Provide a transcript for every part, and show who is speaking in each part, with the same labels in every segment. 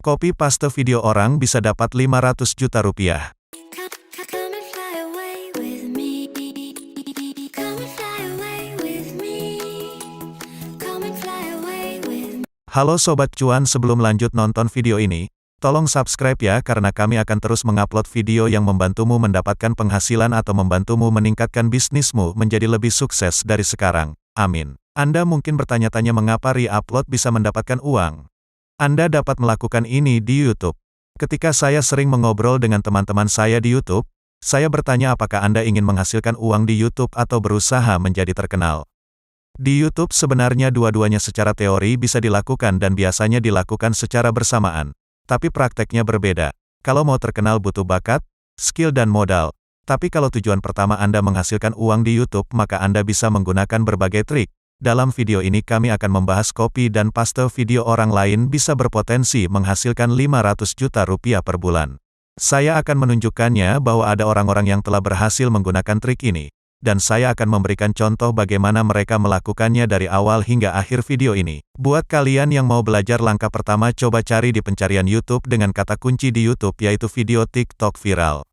Speaker 1: Copy paste video orang bisa dapat 500 juta rupiah.
Speaker 2: Come and fly away with me. Come and fly away with me. Come and fly away with me.
Speaker 1: Halo Sobat Cuan, sebelum lanjut nonton video ini, tolong subscribe ya karena kami akan terus mengupload video yang membantumu mendapatkan penghasilan atau membantumu meningkatkan bisnismu menjadi lebih sukses dari sekarang. Amin. Anda mungkin bertanya-tanya mengapa re-upload bisa mendapatkan uang. Anda dapat melakukan ini di YouTube. Ketika saya sering mengobrol dengan teman-teman saya di YouTube, saya bertanya apakah Anda ingin menghasilkan uang di YouTube atau berusaha menjadi terkenal. Di YouTube sebenarnya dua-duanya secara teori bisa dilakukan dan biasanya dilakukan secara bersamaan. Tapi prakteknya berbeda. Kalau mau terkenal butuh bakat, skill dan modal. Tapi kalau tujuan pertama Anda menghasilkan uang di YouTube, maka Anda bisa menggunakan berbagai trik. Dalam video ini kami akan membahas copy dan paste video orang lain bisa berpotensi menghasilkan 500 juta rupiah per bulan. Saya akan menunjukkannya bahwa ada orang-orang yang telah berhasil menggunakan trik ini. Dan saya akan memberikan contoh bagaimana mereka melakukannya dari awal hingga akhir video ini. Buat kalian yang mau belajar, langkah pertama coba cari di pencarian YouTube dengan kata kunci di YouTube yaitu video TikTok viral.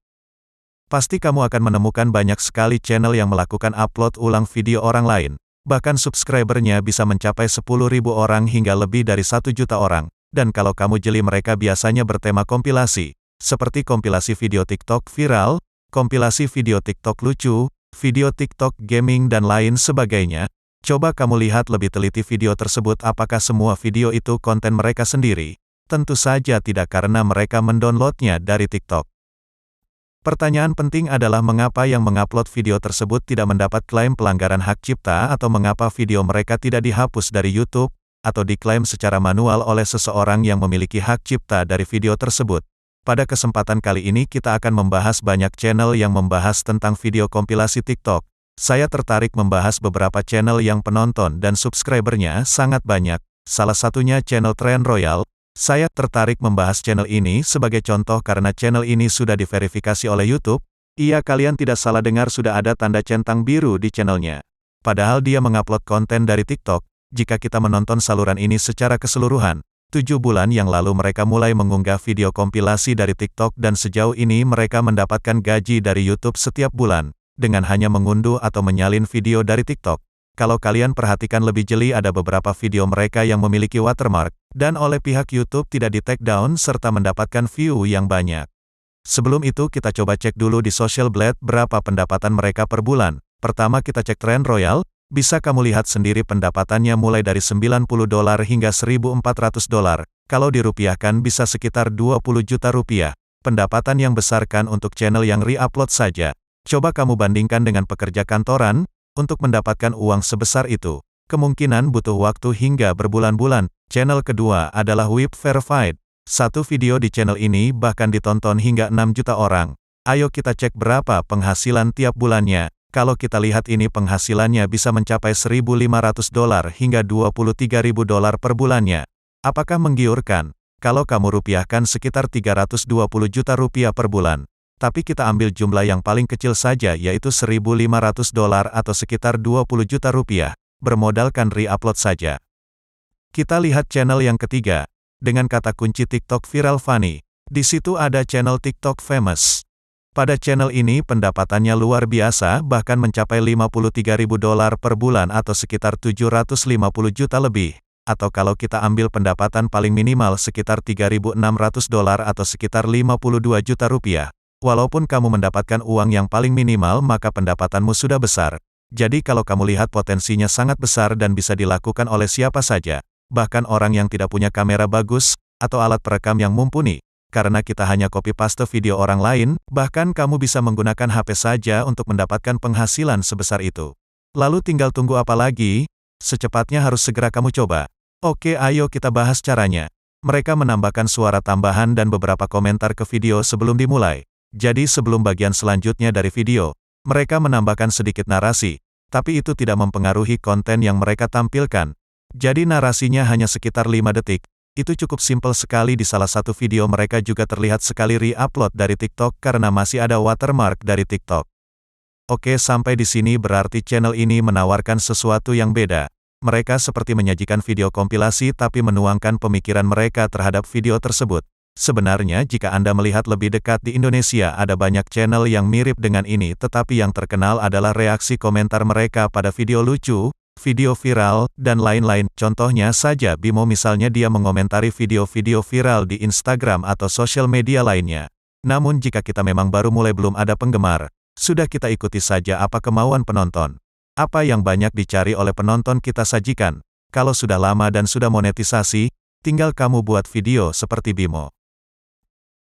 Speaker 1: Pasti kamu akan menemukan banyak sekali channel yang melakukan upload ulang video orang lain. Bahkan subscribernya bisa mencapai 10.000 orang hingga lebih dari 1 juta orang. Dan kalau kamu jeli, mereka biasanya bertema kompilasi. Seperti kompilasi video TikTok viral, kompilasi video TikTok lucu, video TikTok gaming dan lain sebagainya. Coba kamu lihat lebih teliti video tersebut, apakah semua video itu konten mereka sendiri? Tentu saja tidak, karena mereka mendownloadnya dari TikTok. Pertanyaan penting adalah mengapa yang mengupload video tersebut tidak mendapat klaim pelanggaran hak cipta atau mengapa video mereka tidak dihapus dari YouTube, atau diklaim secara manual oleh seseorang yang memiliki hak cipta dari video tersebut. Pada kesempatan kali ini kita akan membahas banyak channel yang membahas tentang video kompilasi TikTok. Saya tertarik membahas beberapa channel yang penonton dan subscribernya sangat banyak. Salah satunya channel Trend Royal. Saya tertarik membahas channel ini sebagai contoh karena channel ini sudah diverifikasi oleh YouTube. Iya, kalian tidak salah dengar, sudah ada tanda centang biru di channelnya. Padahal dia mengupload konten dari TikTok. Jika kita menonton saluran ini secara keseluruhan, 7 bulan yang lalu mereka mulai mengunggah video kompilasi dari TikTok dan sejauh ini mereka mendapatkan gaji dari YouTube setiap bulan, dengan hanya mengunduh atau menyalin video dari TikTok. Kalau kalian perhatikan lebih jeli, ada beberapa video mereka yang memiliki watermark, dan oleh pihak YouTube tidak di take down serta mendapatkan view yang banyak. Sebelum itu kita coba cek dulu di Social Blade berapa pendapatan mereka per bulan. Pertama kita cek Trend Royal, bisa kamu lihat sendiri pendapatannya mulai dari $90 hingga $1.400. Kalau dirupiahkan bisa sekitar 20 juta rupiah. Pendapatan yang besar kan untuk channel yang re-upload saja. Coba kamu bandingkan dengan pekerja kantoran. Untuk mendapatkan uang sebesar itu, kemungkinan butuh waktu hingga berbulan-bulan. Channel kedua adalah Whip Verified. Satu video di channel ini bahkan ditonton hingga 6 juta orang. Ayo kita cek berapa penghasilan tiap bulannya. Kalau kita lihat ini penghasilannya bisa mencapai $1.500 hingga $23.000 per bulannya. Apakah menggiurkan? Kalau kamu rupiahkan sekitar 320 juta rupiah per bulan. Tapi kita ambil jumlah yang paling kecil saja yaitu $1.500 atau sekitar 20 juta rupiah, bermodalkan re-upload saja. Kita lihat channel yang ketiga, dengan kata kunci TikTok Viral Funny. Di situ ada channel TikTok Famous. Pada channel ini pendapatannya luar biasa, bahkan mencapai $53.000 per bulan atau sekitar 750 juta lebih. Atau kalau kita ambil pendapatan paling minimal sekitar $3.600 atau sekitar 52 juta rupiah. Walaupun kamu mendapatkan uang yang paling minimal, maka pendapatanmu sudah besar. Jadi kalau kamu lihat potensinya sangat besar dan bisa dilakukan oleh siapa saja. Bahkan orang yang tidak punya kamera bagus, atau alat perekam yang mumpuni. Karena kita hanya copy paste video orang lain, bahkan kamu bisa menggunakan HP saja untuk mendapatkan penghasilan sebesar itu. Lalu tinggal tunggu apa lagi? Secepatnya harus segera kamu coba. Oke, ayo kita bahas caranya. Mereka menambahkan suara tambahan dan beberapa komentar ke video sebelum dimulai. Jadi sebelum bagian selanjutnya dari video, mereka menambahkan sedikit narasi, tapi itu tidak mempengaruhi konten yang mereka tampilkan. Jadi narasinya hanya sekitar 5 detik. Itu cukup simpel sekali. Di salah satu video mereka juga terlihat sekali re-upload dari TikTok karena masih ada watermark dari TikTok. Oke, sampai di sini berarti channel ini menawarkan sesuatu yang beda. Mereka seperti menyajikan video kompilasi tapi menuangkan pemikiran mereka terhadap video tersebut. Sebenarnya jika Anda melihat lebih dekat di Indonesia ada banyak channel yang mirip dengan ini tetapi yang terkenal adalah reaksi komentar mereka pada video lucu, video viral, dan lain-lain. Contohnya saja Bimo misalnya dia mengomentari video-video viral di Instagram atau sosial media lainnya. Namun jika kita memang baru mulai belum ada penggemar, sudah kita ikuti saja apa kemauan penonton. Apa yang banyak dicari oleh penonton kita sajikan. Kalau sudah lama dan sudah monetisasi, tinggal kamu buat video seperti Bimo.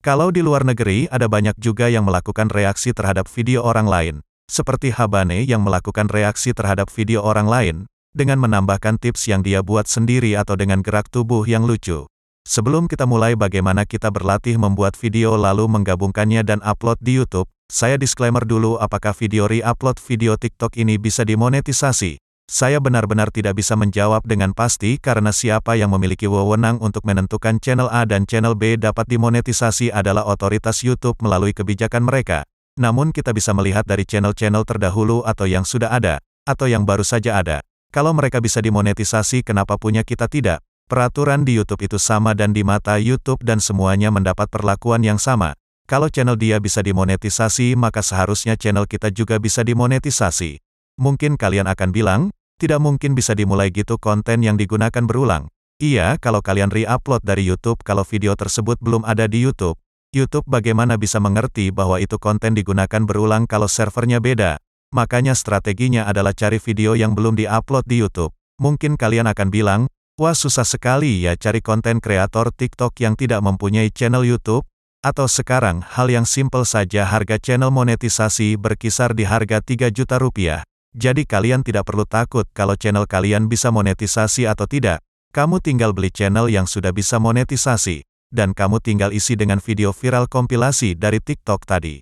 Speaker 1: Kalau di luar negeri ada banyak juga yang melakukan reaksi terhadap video orang lain, seperti Habane yang melakukan reaksi terhadap video orang lain, dengan menambahkan tips yang dia buat sendiri atau dengan gerak tubuh yang lucu. Sebelum kita mulai bagaimana kita berlatih membuat video lalu menggabungkannya dan upload di YouTube, saya disclaimer dulu apakah video re-upload video TikTok ini bisa dimonetisasi. Saya benar-benar tidak bisa menjawab dengan pasti karena siapa yang memiliki wewenang untuk menentukan channel A dan channel B dapat dimonetisasi adalah otoritas YouTube melalui kebijakan mereka. Namun kita bisa melihat dari channel-channel terdahulu atau yang sudah ada, atau yang baru saja ada. Kalau mereka bisa dimonetisasi kenapa punya kita tidak? Peraturan di YouTube itu sama dan di mata YouTube dan semuanya mendapat perlakuan yang sama. Kalau channel dia bisa dimonetisasi maka seharusnya channel kita juga bisa dimonetisasi. Mungkin kalian akan bilang, tidak mungkin bisa dimulai gitu konten yang digunakan berulang. Iya, kalau kalian re-upload dari YouTube kalau video tersebut belum ada di YouTube. YouTube bagaimana bisa mengerti bahwa itu konten digunakan berulang kalau servernya beda? Makanya strateginya adalah cari video yang belum di-upload di YouTube. Mungkin kalian akan bilang, wah susah sekali ya cari konten kreator TikTok yang tidak mempunyai channel YouTube. Atau sekarang, hal yang simpel saja harga channel monetisasi berkisar di harga 3 juta rupiah. Jadi kalian tidak perlu takut kalau channel kalian bisa monetisasi atau tidak. Kamu tinggal beli channel yang sudah bisa monetisasi. Dan kamu tinggal isi dengan video viral kompilasi dari TikTok tadi.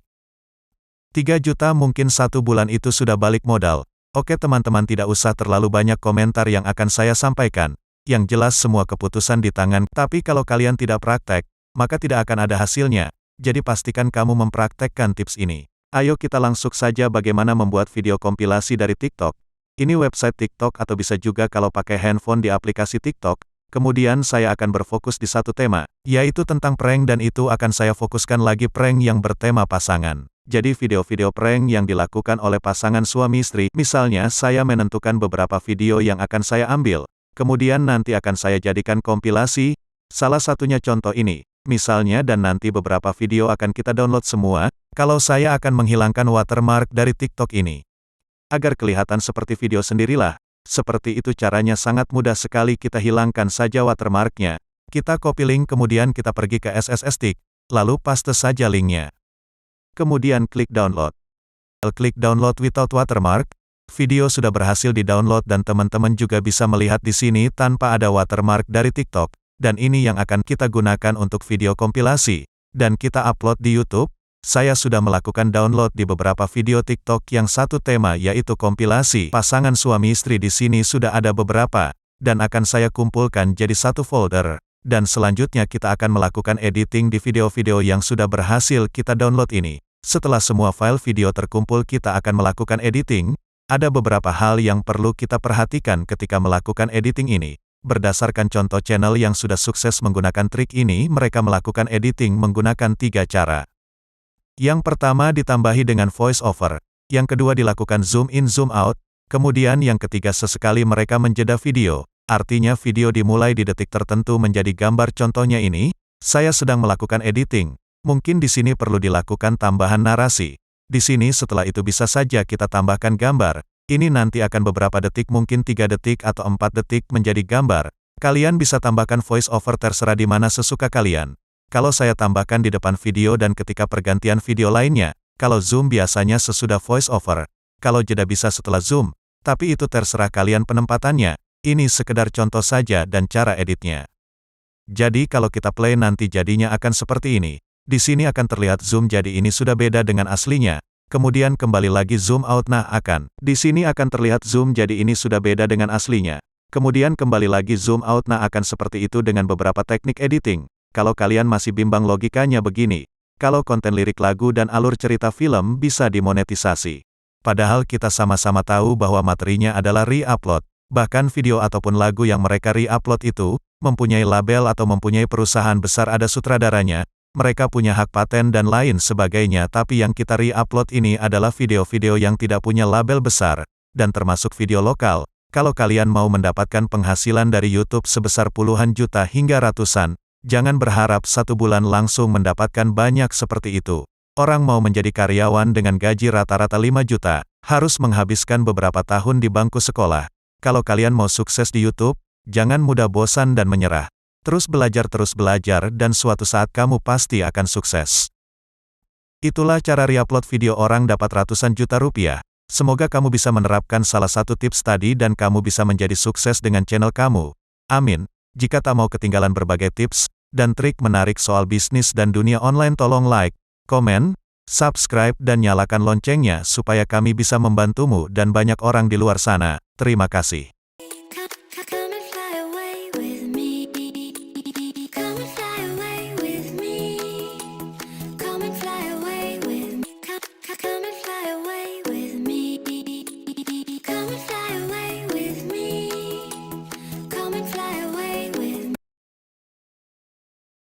Speaker 1: 3 juta mungkin 1 bulan itu sudah balik modal. Oke teman-teman tidak usah terlalu banyak komentar yang akan saya sampaikan. Yang jelas semua keputusan di tangan. Tapi kalau kalian tidak praktek, maka tidak akan ada hasilnya. Jadi pastikan kamu mempraktekkan tips ini. Ayo kita langsung saja bagaimana membuat video kompilasi dari TikTok. Ini website TikTok atau bisa juga kalau pakai handphone di aplikasi TikTok. Kemudian saya akan berfokus di satu tema, yaitu tentang prank dan itu akan saya fokuskan lagi prank yang bertema pasangan. Jadi video-video prank yang dilakukan oleh pasangan suami istri, misalnya saya menentukan beberapa video yang akan saya ambil. Kemudian nanti akan saya jadikan kompilasi, salah satunya contoh ini. Misalnya dan nanti beberapa video akan kita download semua, kalau saya akan menghilangkan watermark dari TikTok ini. Agar kelihatan seperti video sendirilah. Seperti itu caranya sangat mudah sekali kita hilangkan saja watermarknya. Kita copy link kemudian kita pergi ke SSS Stick, lalu paste saja linknya. Kemudian klik download. Klik download without watermark, video sudah berhasil di-download dan teman-teman juga bisa melihat di sini tanpa ada watermark dari TikTok. Dan ini yang akan kita gunakan untuk video kompilasi, dan kita upload di YouTube. Saya sudah melakukan download di beberapa video TikTok yang satu tema yaitu kompilasi pasangan suami istri di sini sudah ada beberapa, dan akan saya kumpulkan jadi satu folder. Dan selanjutnya kita akan melakukan editing di video-video yang sudah berhasil kita download ini. Setelah semua file video terkumpul kita akan melakukan editing. Ada beberapa hal yang perlu kita perhatikan ketika melakukan editing ini. Berdasarkan contoh channel yang sudah sukses menggunakan trik ini, mereka melakukan editing menggunakan 3 cara. Yang pertama ditambahi dengan voice over, yang kedua dilakukan zoom in zoom out, kemudian yang ketiga sesekali mereka menjeda video, artinya video dimulai di detik tertentu menjadi gambar contohnya ini, saya sedang melakukan editing, mungkin di sini perlu dilakukan tambahan narasi. Di sini setelah itu bisa saja kita tambahkan gambar. Ini nanti akan beberapa detik mungkin 3 detik atau 4 detik menjadi gambar. Kalian bisa tambahkan voice over terserah di mana sesuka kalian. Kalau saya tambahkan di depan video dan ketika pergantian video lainnya. Kalau zoom biasanya sesudah voice over. Kalau jeda bisa setelah zoom. Tapi itu terserah kalian penempatannya. Ini sekedar contoh saja dan cara editnya. Jadi kalau kita play nanti jadinya akan seperti ini. Di sini akan terlihat zoom jadi ini sudah beda dengan aslinya. Kemudian kembali lagi zoom out nah akan. Di sini akan terlihat zoom jadi ini sudah beda dengan aslinya. Kemudian kembali lagi zoom out nah akan seperti itu dengan beberapa teknik editing. Kalau kalian masih bimbang logikanya begini. Kalau konten lirik lagu dan alur cerita film bisa dimonetisasi. Padahal kita sama-sama tahu bahwa materinya adalah re-upload. Bahkan video ataupun lagu yang mereka re-upload itu, mempunyai label atau mempunyai perusahaan besar ada sutradaranya, mereka punya hak paten dan lain sebagainya, tapi yang kita re-upload ini adalah video-video yang tidak punya label besar, dan termasuk video lokal. Kalau kalian mau mendapatkan penghasilan dari YouTube sebesar puluhan juta hingga ratusan, jangan berharap 1 bulan langsung mendapatkan banyak seperti itu. Orang mau menjadi karyawan dengan gaji rata-rata 5 juta, harus menghabiskan beberapa tahun di bangku sekolah. Kalau kalian mau sukses di YouTube, jangan mudah bosan dan menyerah. Terus belajar, dan suatu saat kamu pasti akan sukses. Itulah cara re-upload video orang dapat ratusan juta rupiah. Semoga kamu bisa menerapkan salah satu tips tadi dan kamu bisa menjadi sukses dengan channel kamu. Amin. Jika tak mau ketinggalan berbagai tips dan trik menarik soal bisnis dan dunia online, tolong like, komen, subscribe dan nyalakan loncengnya supaya kami bisa membantumu dan banyak orang di luar sana. Terima kasih.